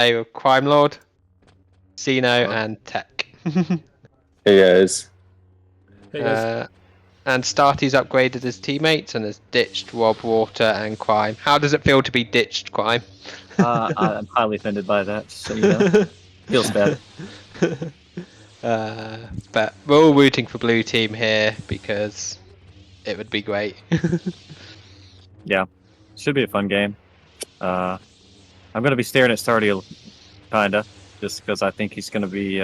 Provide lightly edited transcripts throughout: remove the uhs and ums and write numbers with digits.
a Crime Lord, Xeno, and Tech. Hey guys. Hey guys. And Starty's upgraded his teammates and has ditched Rob, Water, and Crime. How does it feel to be ditched, Crime? I'm highly offended by that, so you know. Feels bad. But we're all rooting for Blue Team here because it would be great. Yeah. Should be a fun game. I'm going to be staring at Stardew, kinda, just because I think he's going to be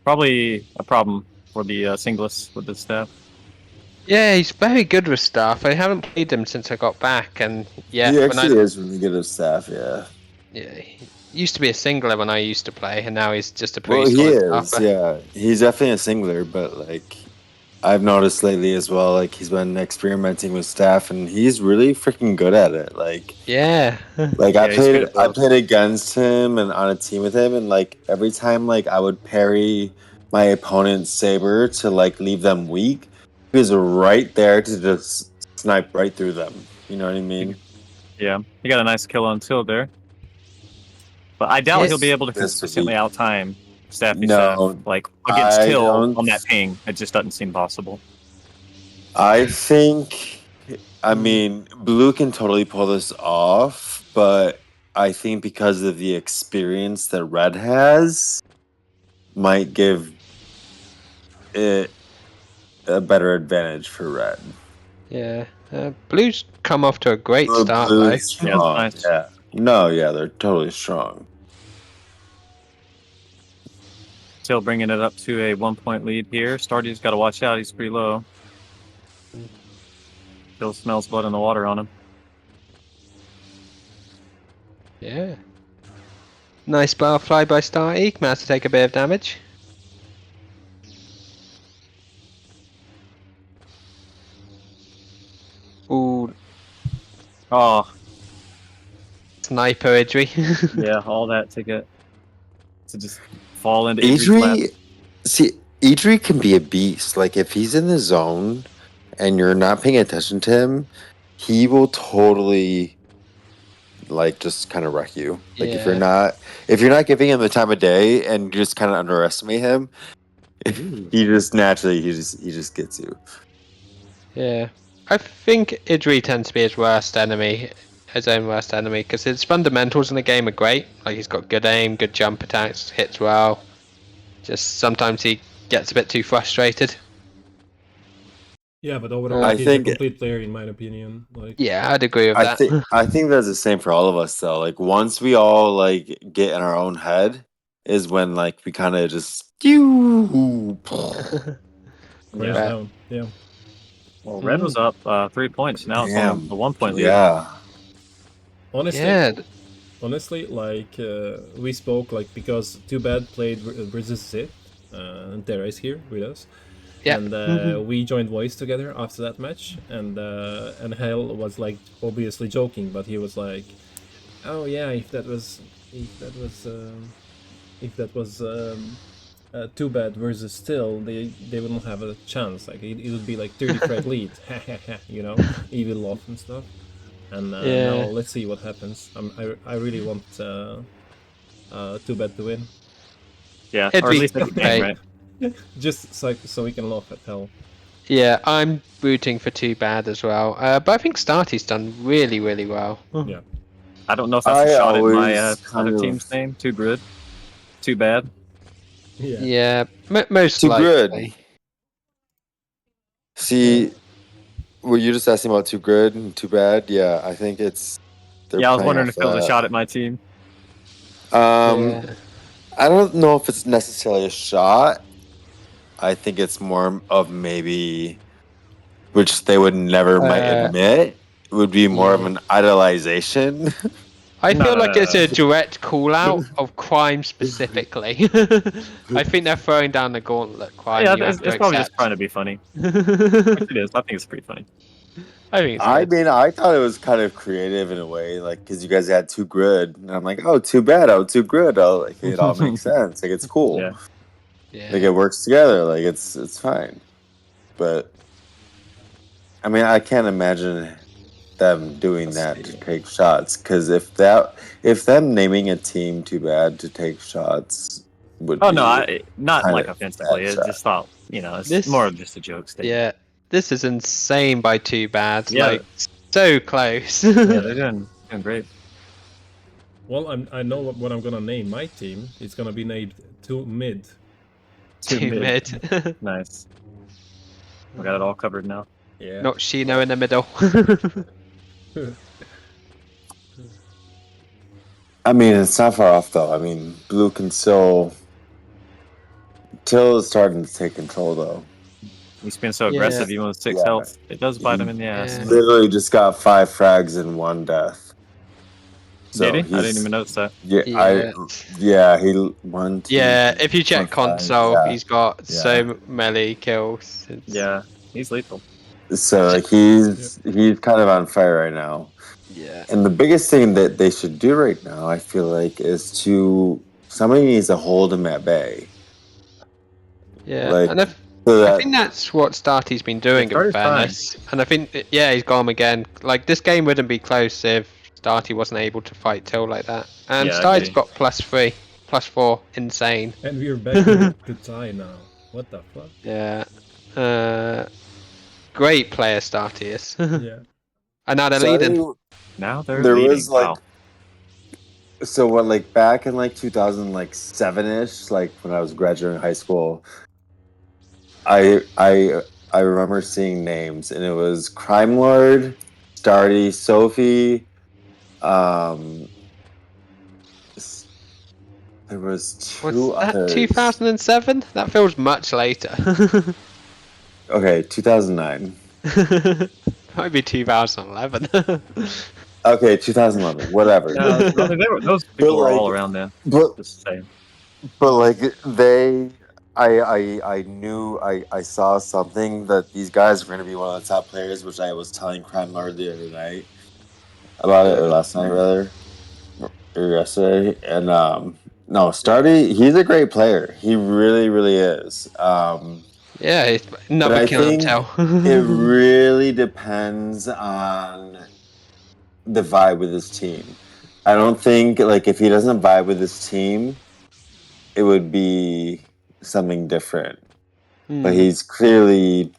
probably a problem for the singlets with this staff. Yeah, he's very good with stuff. I haven't played him since I got back, and yeah, He actually is really good at staff, yeah. Yeah, he used to be a singler when I used to play, and now he's just a pretty Well, he solid is, staffer. yeah. He's definitely a singler, but like I've noticed lately as well, like he's been experimenting with staff and he's really freaking good at it. Like Yeah. like Yeah, I he's good played at both. against him and on a team with him, and like every time like I would parry my opponent's saber to like leave them weak, he was right there to just snipe right through them. You know what I mean? Yeah, he got a nice kill on Till there. But I doubt he'll be able to This would consistently be- outtime Staffy No, Staff. Like, against I Till don't- on that ping, it just doesn't seem possible. I think, I mean, Blue can totally pull this off, but I think because of the experience that Red has, might give it a better advantage for Red. Yeah. Blue's come off to a great Well, start, Blue's though. strong, nice. yeah. No, yeah, they're totally strong. Till bringing it up to a 1-point lead here. Stardew's got to watch out. He's pretty low. Till smells blood in the water on him. Yeah. Nice bar fly by Starty. Managed to take a bit of damage. Ooh, Oh, sniper Idri. yeah, all that to just fall into Idri's lap. Idri can be a beast. Like, if he's in the zone and you're not paying attention to him, he will totally, like, just kind of wreck you. Like, if you're not giving him the time of day and you just kind of underestimate him, he just naturally, he just gets you. Yeah. I think Idri tends to be his worst enemy, his own worst enemy, because his fundamentals in the game are great. Like, he's got good aim, good jump attacks, hits well. Just sometimes he gets a bit too frustrated. Yeah, but overall, I he's think- a complete player in my opinion. Like, Yeah, I'd agree with that. I think that's the same for all of us though. Like, once we all like get in our own head is when like we kind of just crash Yeah. down. Yeah. Well, Red was up 3 points. Now it's on Damn. the 1-point lead. Yeah. Honestly, Yeah, like we spoke like because Too Bad played versus Sith, and Terra's here with us. yeah. And we joined voice together after that match, and Hale was like obviously joking, but he was like, "Oh yeah, if that was Too Bad versus Still, they wouldn't have a chance. Like it would be like 30 threat lead, you know, evil laugh and stuff." And now let's see what happens. I really want Too Bad to win, Yeah, It'd or at be least at the game, right? just so we can laugh at Hell. Yeah, I'm rooting for Too Bad as well. But I think Starty's done really, really well. Yeah. I don't know if that's a I shot at my always kind other of- team's name. Too good. Too bad. Yeah. Yeah, most Too likely. good. See, were you just asking about too good and too bad? Yeah, I think it's. they're Yeah, I was playing wondering off if it was a that. shot at my team. Yeah. I don't know if it's necessarily a shot. I think it's more of maybe, which they would never might admit, would be more of an idolization. I No, feel no, like no, it's no. a direct call out of Crime specifically. I think they're throwing down the gauntlet, Crime. Yeah, you have it's to probably just accept. trying to be funny. Which it is. I think it's pretty funny. I think it's I good. mean, I thought it was kind of creative in a way, like because you guys had too good, and I'm like, oh, too bad, oh, too good. Oh, like it all makes sense. Like it's cool. Yeah. Yeah. Like it works together. Like it's fine. But I mean, I can't imagine them doing Let's that to see. take shots. Because if them naming a team too bad to take shots would Oh be no, not kind like of offensively. bad I shot. just thought, it's This, more of just a joke statement. yeah, this is insane by too bad. Yeah. Like so close. Yeah, they're doing great. Well, I know what I'm gonna name my team. It's gonna be named Too Mid. Too mid. Nice. We got it all covered now. Yeah. Not Shino in the middle. I mean, it's not far off though. I mean, blue can still. Till is starting to take control though. He's been so Yeah. aggressive, even with 6 Yeah. health. It does bite him in the ass. Yeah. but- Literally just got 5 frags and 1 death. So Did he? I didn't even notice that. Yeah, he 1, 2, Yeah, 3, if you 4, check 5, console, yeah. he's got Yeah. so melee kills. Yeah, he's lethal. So like, he's kind of on fire right now. Yeah. And the biggest thing that they should do right now, I feel like, is somebody needs to hold him at bay. Yeah, Like, and so I think that's what Starty's been doing, in Starty's fairness. And I think, yeah, he's gone again. Like, this game wouldn't be close if Starty wasn't able to fight Till like that. And Yeah, I Starty's agree. got +3, +4, insane. And we're back to tie now. What the fuck? Yeah. Great player Starty is. Yeah. And now they're leading. Now they're there leading. was like, Wow. so what, like back in like 2007-ish, like when I was graduating high school, I remember seeing names, and it was Crime Lord, Starty, Sophie. There was two Was that others. 2007? That feels much later. Okay, 2009. Might be 2011. Okay, 2011. Whatever. No, I mean, those people were all around then. But Just saying. But like I knew I saw something that these guys were gonna be one of the top players, which I was telling Crime Lord the other night about it, or last night rather, or yesterday. And no, Starty, he's a great player. He really, really is. Yeah, it's But another I kill and think tell. it really depends on the vibe with his team. I don't think like if he doesn't vibe with his team, it would be something different. But he's clearly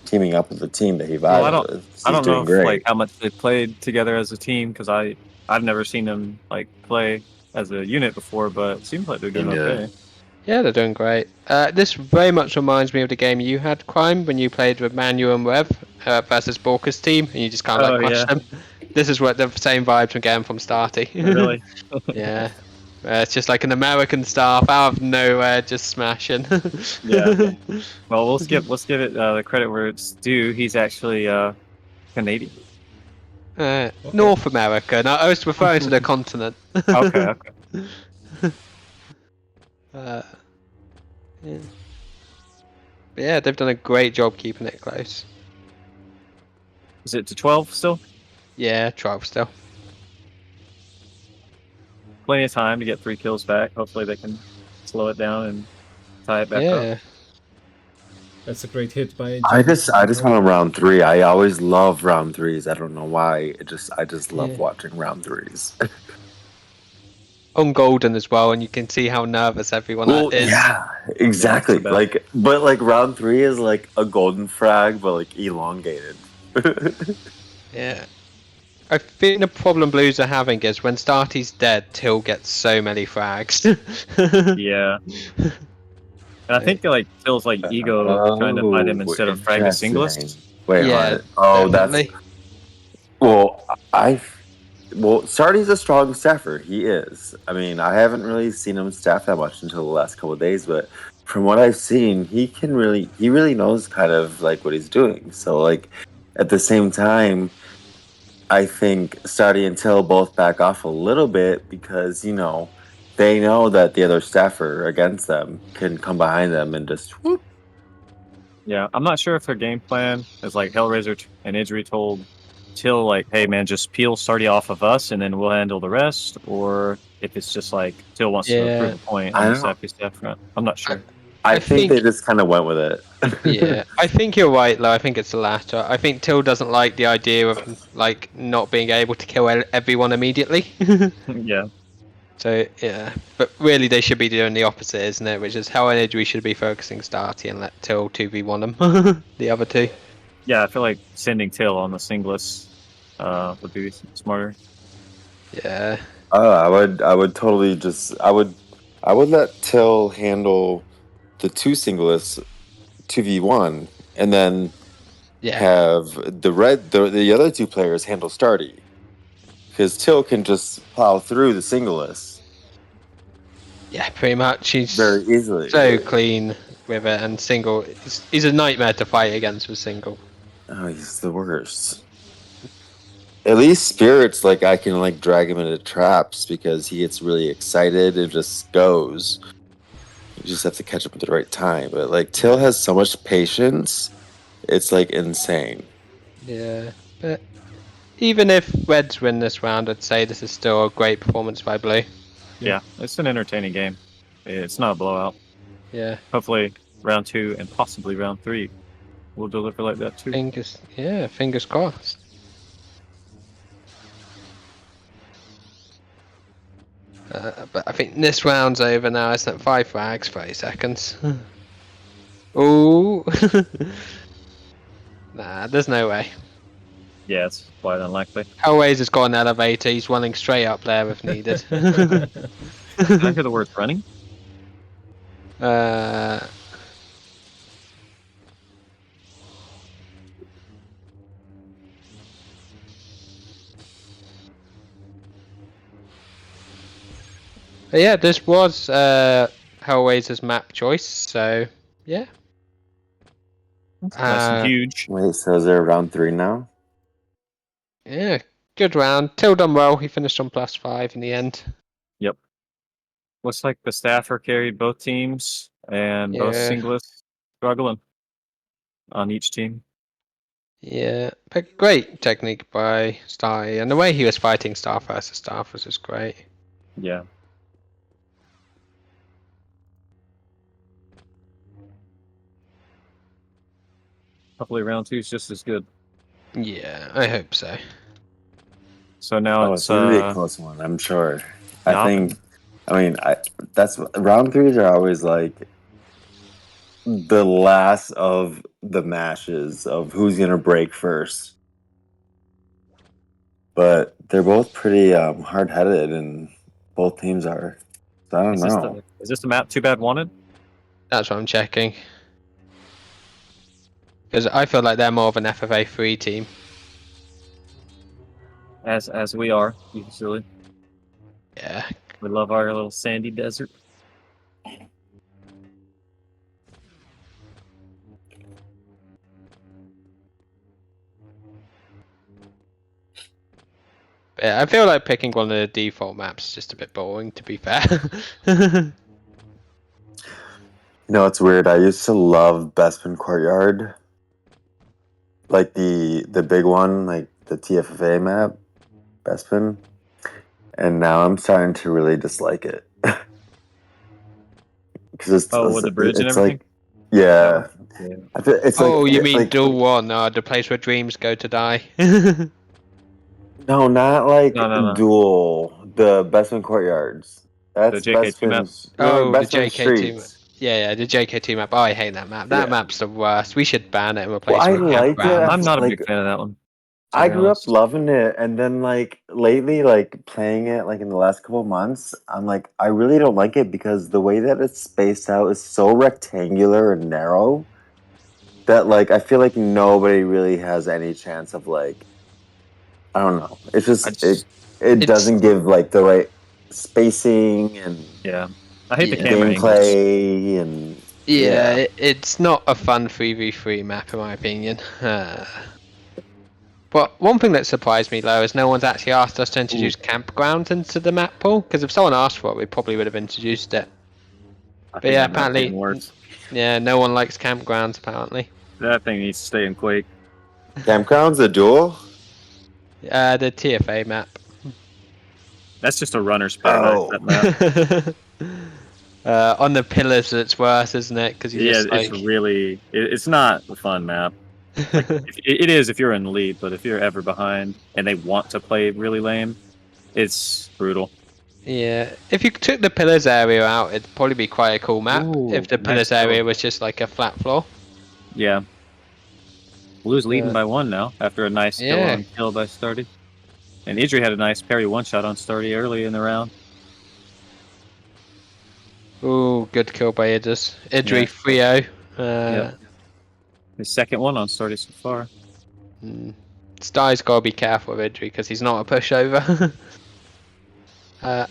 teaming up with the team that he vibes Well, with. I He's don't know doing if, great. like how much they played together as a team because I've never seen them like play as a unit before, but it seems like they're doing Yeah. okay. Yeah, they're doing great. This very much reminds me of the game you had, Crime, when you played with Manuel and Rev versus Borka's team, and you just kind of like crushed them. This is what the same vibes we're getting from Starty. Really? Yeah. It's just like an American staff out of nowhere, just smashing. Yeah. Well, let's give it the credit where it's due. He's actually Canadian. North America. No, I was referring to the continent. Okay. Yeah. But yeah, they've done a great job keeping it close. Is it to 12 still? Yeah, 12 still. Plenty of time to get 3 kills back. Hopefully they can slow it down and tie it back up. That's a great hit by. I just want a round 3. I always love round 3s. I don't know why. I just love watching round 3s. On Golden as well, and you can see how nervous everyone is. Yeah, exactly. Yeah, but round 3 is like a golden frag, but like elongated. Yeah. I think the problem Blues are having is when Starty's dead, Till gets so many frags. Yeah. And I think like Phil's like ego trying to fight him instead of frag a singles. Wait, Yeah, oh, definitely. Starty's a strong staffer. He is. I mean, I haven't really seen him staff that much until the last couple of days, but from what I've seen, he really knows kind of like what he's doing. So like at the same time, I think Starty and Till both back off a little bit because, they know that the other staffer against them can come behind them and just whoop. Yeah, I'm not sure if their game plan is like Hellraiser and Idri told Till like, hey man, just peel Starty off of us and then we'll handle the rest, or if it's just like Till wants to prove a point on the staffy staff front. I'm not sure. I think they just kind of went with it. Yeah, I think you're right, though. I think it's the latter. I think Till doesn't like the idea of like not being able to kill everyone immediately. Yeah. So yeah, but really they should be doing the opposite, isn't it? Which is how we should be focusing Starty and let Till 2v1 them, the other two. Yeah, I feel like sending Till on the singlets would be smarter. Yeah. I would totally I would let Till handle the two singlets 2v1 and then Yeah. have the other two players handle Starty. Because Till can just plow through the singlets Yeah, pretty much. He's very easily. so clean with it, and single. He's a nightmare to fight against with single. Oh, he's the worst. At least Spirit's like I can like drag him into traps because he gets really excited and just goes. You just have to catch up at the right time. But like Till has so much patience, it's like insane. Yeah, but even if Reds win this round, I'd say this is still a great performance by Blue. Yeah, it's an entertaining game. It's not a blowout. Yeah. Hopefully, round 2 and possibly round 3 will deliver like that too. Fingers crossed. But I think this round's over now, isn't it? 5 frags, 30 seconds. Ooh. Nah, there's no way. Yeah, it's quite unlikely. Hellways has got an elevator, he's running straight up there if needed. Did I hear the word running? But yeah, this was Hellways' map choice, so yeah. That's nice and huge. Wait, so is there round 3 now? Yeah, good round. Till done well, he finished on +5 in the end. Yep. Looks like the staffer carried both teams, and both Yeah. singlets struggling on each team. Yeah, but great technique by Starry, and the way he was fighting staff versus staff was just great. Yeah. Hopefully round 2 is just as good. Yeah, I hope so. So now it's gonna be a close one, I'm sure. That's round 3s are always like the last of the matches of who's gonna break first. But they're both pretty hard-headed, and both teams are. So I don't know. Is this the map Too Bad Wanted? That's what I'm checking. Because I feel like they're more of an FFA 3 team. As we are, usually. Yeah. We love our little sandy desert. Yeah, I feel like picking one of the default maps is just a bit boring, to be fair. You know, it's weird. I used to love Bespin Courtyard. Like the big one, like the TFFA map, Bespin. And now I'm starting to really dislike it. Because with the bridge and everything? like, yeah. Yeah. It's oh, like, you mean like, Duel 1, the place where dreams go to die? No, not like No. Duel. The Bespin Courtyards. That's The JK2 map? Bespin's. Oh, the Bespin JK2 map. Streets. Yeah, the JK2 map. Oh, I hate that map. That map's the worst. We should ban it and replace Well, it with I liked it. campgrounds. I'm not a like, big fan of that one. I grew up loving it, and then like lately, like playing it like in the last couple of months, I'm like, I really don't like it because the way that it's spaced out is so rectangular and narrow that like I feel like nobody really has any chance of like, I don't know. It's just it doesn't give like the right spacing and yeah. I hate the camera angles. gameplay and it's not a fun 3v3 map in my opinion. But one thing that surprised me though is no one's actually asked us to introduce campgrounds into the map pool, because if someone asked for it, we probably would have introduced it. But yeah, apparently, no one likes campgrounds apparently. That thing needs to stay in Quake. Campgrounds, a duel? The TFA map. That's just a runner's paradise, that map. On the pillars, it's worse, isn't it? Because you Yeah, just it's like. really it's not a fun map. Like it is if you're in the lead, but if you're ever behind and they want to play really lame, it's brutal. Yeah, if you took the pillars area out, it'd probably be quite a cool map. Ooh, If the nice pillars area kill. was just like a flat floor. Yeah, Blue's leading Uh, by 1 now after a nice kill yeah. on kill by Stardy. And Idri had a nice parry one-shot on Stardy early in the round. Ooh, good kill by Idris. Yeah. Idri 3-0. Yep. His second one on Stardy so far. Sty's got to be careful with Idri because he's not a pushover.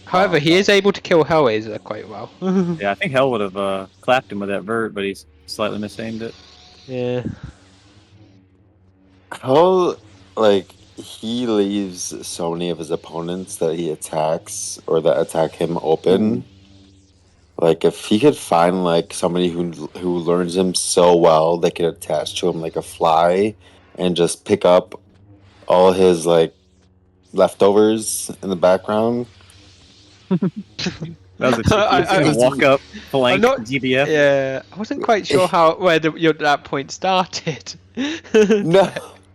However, he is able to kill Hellraiser quite well. Yeah, I think Hell would have clapped him with that vert, but he's slightly misaimed it. Yeah. How, like, he leaves so many of his opponents that he attacks or that attack him open. Like, if he could find, like, somebody who learns him so well, they could attach to him like a fly and just pick up all his, like, leftovers in the background. That was a cheeky walk up flank GBF. Yeah, I wasn't quite sure where that point started. No.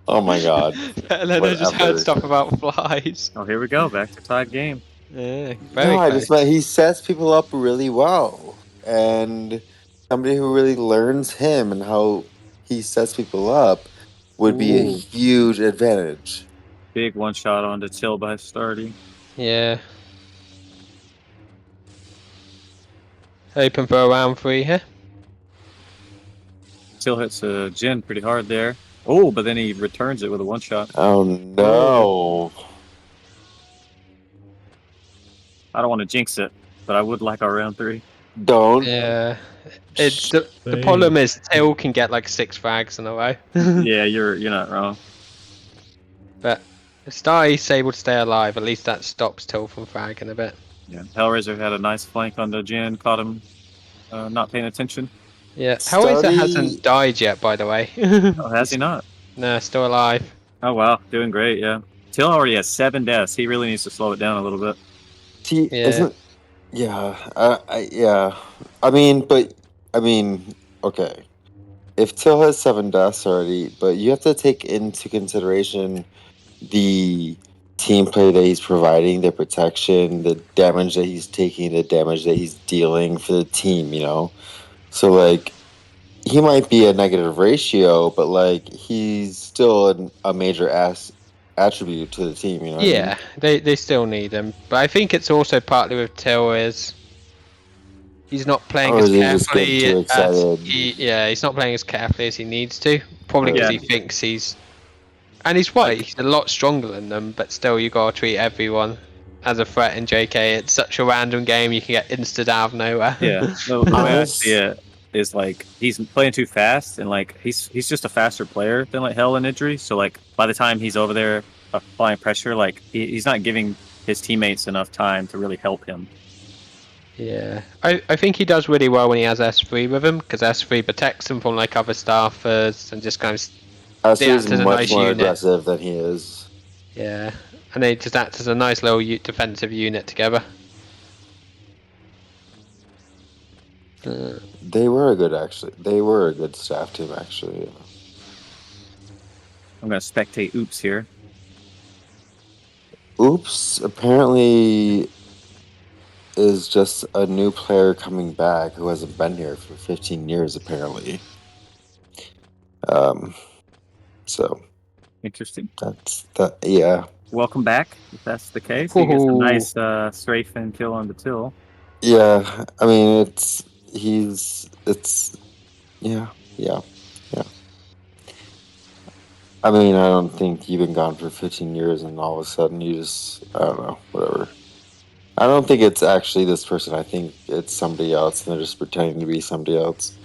Oh my god. And then I just heard Whatever. stuff about flies. Oh, here we go. Back to tied game. Yeah, very No, I close. just meant he sets people up really well. And somebody who really learns him and how he sets people up would be a Ooh. huge advantage. Big one shot onto Till by Stardy. Yeah. Open for a round 3 here. Till hits a Jin pretty hard there. Oh, but then he returns it with a one shot. Oh no. I don't want to jinx it, but I would like our round 3. Don't. Yeah. The problem is Till can get like 6 frags in a row. Yeah, you're not wrong. But if Star's able to stay alive, at least that stops Till from fragging a bit. Yeah, Hellraiser had a nice flank on the Jin, caught him not paying attention. Yeah, Hellraiser Stardy- hasn't died yet, by the way. Oh, has he not? No, still alive. Oh wow, doing great. Yeah, Till already has 7 deaths. He really needs to slow it down a little bit. He Yeah. isn't. Yeah. Yeah. I mean, okay. If Till has 7 deaths already, but you have to take into consideration the team play that he's providing, the protection, the damage that he's taking, the damage that he's dealing for the team, you know? So, like, he might be a negative ratio, but, like, he's still a major attribute to the team, you know what I Yeah, they still need him. But I think it's also partly with Till is he's not playing Or as is he just getting carefully too as excited? he's not playing as carefully as he needs to. Probably because Yeah. he thinks he's, and he's right. He's a lot stronger than them, but still, you gotta treat everyone as a threat in JK. It's such a random game; you can get instant out of nowhere. Yeah, the way I see it is like he's playing too fast, and like he's just a faster player than like Hell and Idri. So like by the time he's over there applying pressure, like he's not giving his teammates enough time to really help him. Yeah, I think he does really well when he has S3 with him because S3 protects him from like other staffers and just kind of Astrid they is act as a much nice more unit. aggressive than he is. Yeah, and they just act as a nice little defensive unit together. They were a good staff team, actually. Yeah. I'm gonna spectate Oops here. Oops, apparently is just a new player coming back who hasn't been here for 15 years, apparently. So Interesting. that's that. Yeah, Welcome back. If that's the case, he gets a nice strafe and kill on the Till. yeah. I mean, yeah. I mean, I don't think you've been gone for 15 years and all of a sudden you just, I don't know, whatever. I don't think it's actually this person. I think it's somebody else and they're just pretending to be somebody else.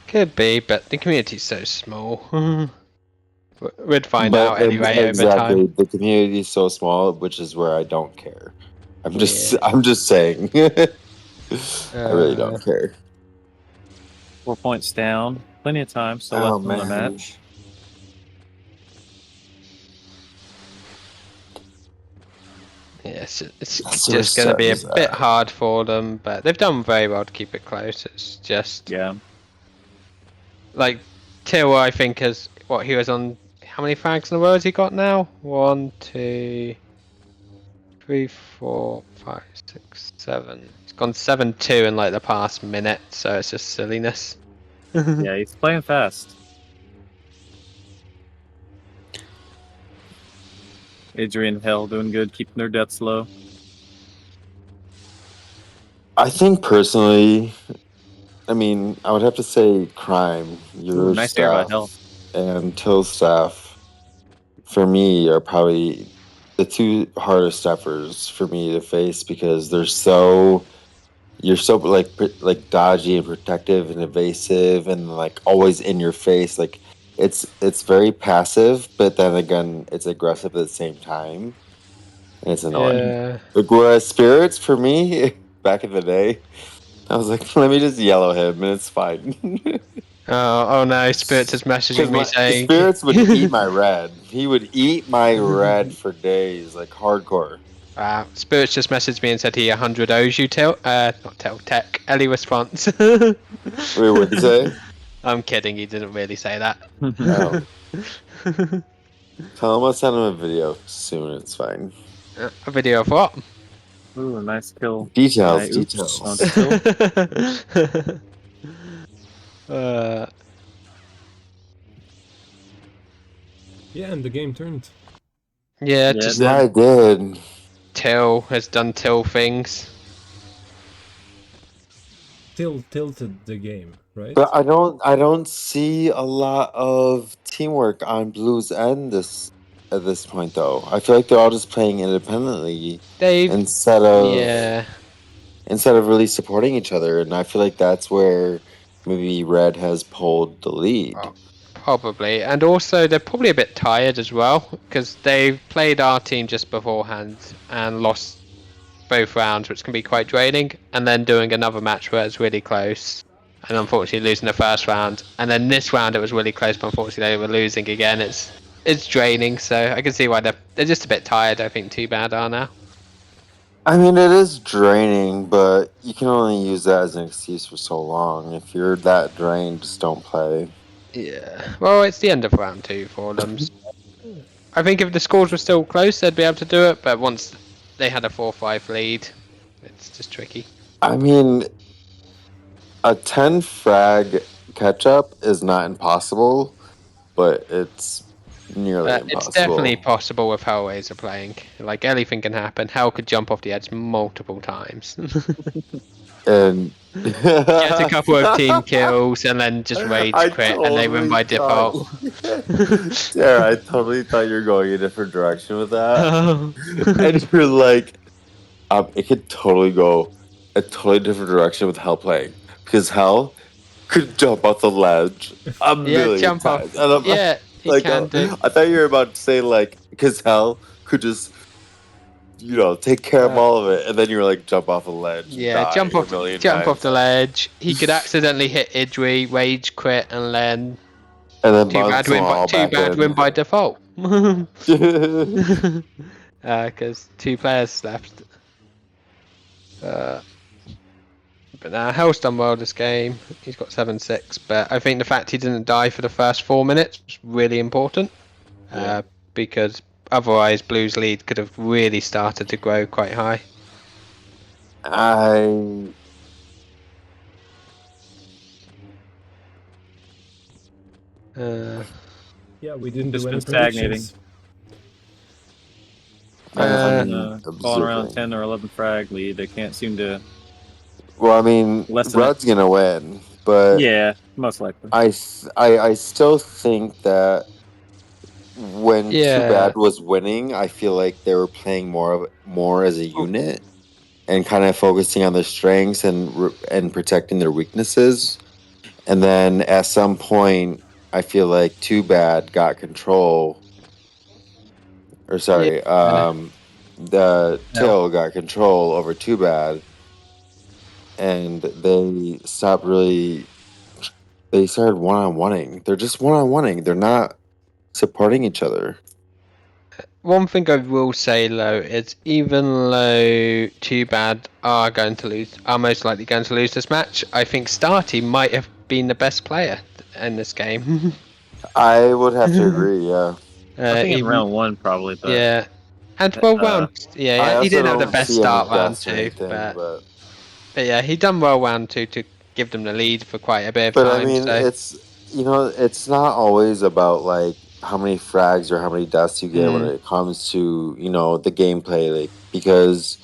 Could be, but the community's so small. We'd find out anyway over time. The community is so small, which is where I don't care. I'm just saying. I really don't care. 4 points down. Plenty of time still left in the match. Yeah, it's So just going to be a sad. bit hard for them, but they've done very well to keep it close. It's just like Till, I think, has he was on. How many frags in a row has he got now? 1, 2, 3, 4, 5, 6, 7. He's gone 7-2 in like the past minute, so it's just silliness. Yeah, he's playing fast. Adrian Hell doing good, keeping their deaths low. I think personally, I mean, I would have to say Crime, your Nice air by Hell. staff, and Till's staff, for me, are probably the two hardest staffers for me to face because you're so like dodgy and protective and evasive and like always in your face. Like it's very passive, but then again, it's aggressive at the same time, and it's annoying. Yeah. Like whereas Spirits for me back in the day, I was like, let me just yellow him and it's fine. Oh no! Spirits is messaging Because me my saying. Spirits would eat my red. He would eat my red for days, like hardcore. Spirits just messaged me and said he 100 owes you, Till. Not Till, Tech. Ellie response. Wait, what did he say? I'm kidding. He didn't really say that. Oh. Tell him I'll send him a video soon. It's fine. A video of what? Ooh, a nice kill. Details, Oops. details. On Till. Yeah, and the game turned. Yeah, Yeah, just Yeah, I did. Till has done Till things. Tilted the game, right? But I don't see a lot of teamwork on Blue's end at this point though. I feel like they're all just playing independently They've instead of yeah. really supporting each other, and I feel like that's where maybe Red has pulled the lead. Oh, probably, and also they're probably a bit tired as well because they've played our team just beforehand and lost both rounds, which can be quite draining, and then doing another match where it's really close and unfortunately losing the first round, and then this round it was really close but unfortunately they were losing again. It's draining, so I can see why they're just a bit tired. I think Too Bad are now. I mean, it is draining, but you can only use that as an excuse for so long. If you're that drained, just don't play. Yeah, well, it's the end of round 2 for them. I think if the scores were still close they'd be able to do it, but once they had a 4-5 lead, it's just tricky. I mean, a 10 frag catch up is not impossible, but it's nearly impossible. It's definitely possible with how ways are playing. Like anything can happen. Hell could jump off the edge multiple times. And Get a couple of team kills and then just rage quit and they win by default. Yeah, I totally thought you were going a different direction with that. And you're like, it could totally go a totally different direction with Hell playing. Because Hell could jump off the ledge a million jump times. off. And I'm Yeah, he like, can do. I thought you were about to say, like, because Hell could just, take care of all of it. And then you're like, jump off a ledge. Yeah, jump off the ledge. He could accidentally hit Idri, rage quit, and then Too Bad win by default. Because 2 players left. But now Hell's done well this game. He's got 7-6, but I think the fact he didn't die for the first 4 minutes was really important. Because otherwise Blue's lead could have really started to grow quite high. Yeah, we didn't Just do any been stagnating. predictions. Falling around 10 or 11 frag lead. They can't seem to. Well, I mean, Red's gonna win, but yeah, most likely. I still think that when Too Bad was winning, I feel like they were playing more as a unit and kind of focusing on their strengths and protecting their weaknesses. And then at some point, I feel like Too Bad got control. Or sorry, the Till got control over Too Bad, and they stopped really. They started one-on-oneing. They're just one-on-oneing. They're not supporting each other. one thing I will say though is even though Too Bad are most likely going to lose this match, I think Starty might have been the best player in this game. I would have to agree. Yeah. I think in Even round 1 probably, but yeah, and well round I he also didn't have the don't best see him start with round deaths or 2, anything, but yeah, he done well round 2 to give them the lead for quite a bit of but I time. mean, So it's it's not always about like how many frags or how many deaths you get when it comes to the gameplay, like because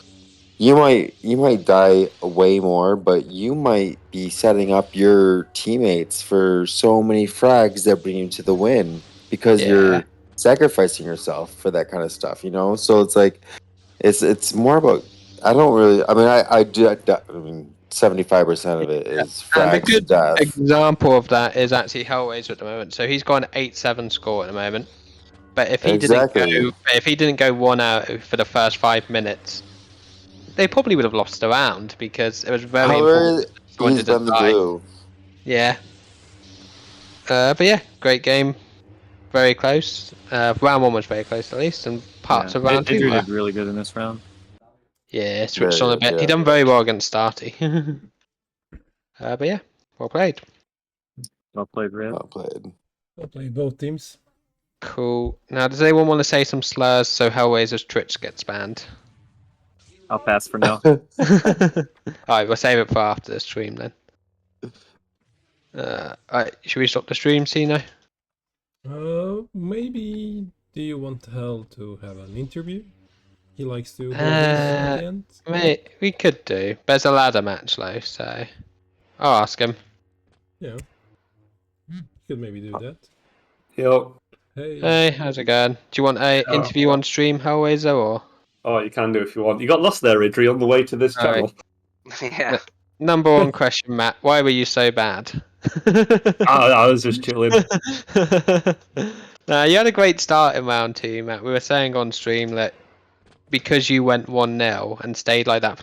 you might die way more, but you might be setting up your teammates for so many frags that bring you to the win because yeah, you're sacrificing yourself for that kind of stuff. So it's like it's more about. I don't really. I mean, I do. I mean, 75% of it is and a frags to good death. example of that is actually Hellraiser at the moment. So he's got an 8-7 score at the moment. But Exactly. if he didn't go 1-out for the first 5 minutes, they probably would have lost the round because it was very important. However, Someone he's didn't been the die. glue. Yeah. But yeah, great game. Very close. Round 1 was very close at least, and yeah, parts of round 2 Idri were. did really good in this round. Yeah, switched Very on a good. bit. He Yeah. done very well against Starty. But yeah, well played. Well played, Red. Well played. I'll play both teams. Cool. Now, does anyone want to say some slurs so Hellraiser's Twitch gets banned? I'll pass for now. Alright, we'll save it for after the stream then. Alright, should we stop the stream, Sino? Maybe. Do you want Hell to have an interview? He likes to hold this at the end. Mate, we could do. There's a ladder match though, so I'll ask him. Yeah. Could maybe do that. Yo. Hey. Hey, how's it going? Do you want a interview on stream, Hellraiser, or? Oh, you can do if you want. You got lost there, Idri, on the way to this channel. Yeah. Number one question, Matt. Why were you so bad? I was just chilling. Nah, you had a great start in round 2, Matt. We were saying on stream that because you went 1-0 and stayed like that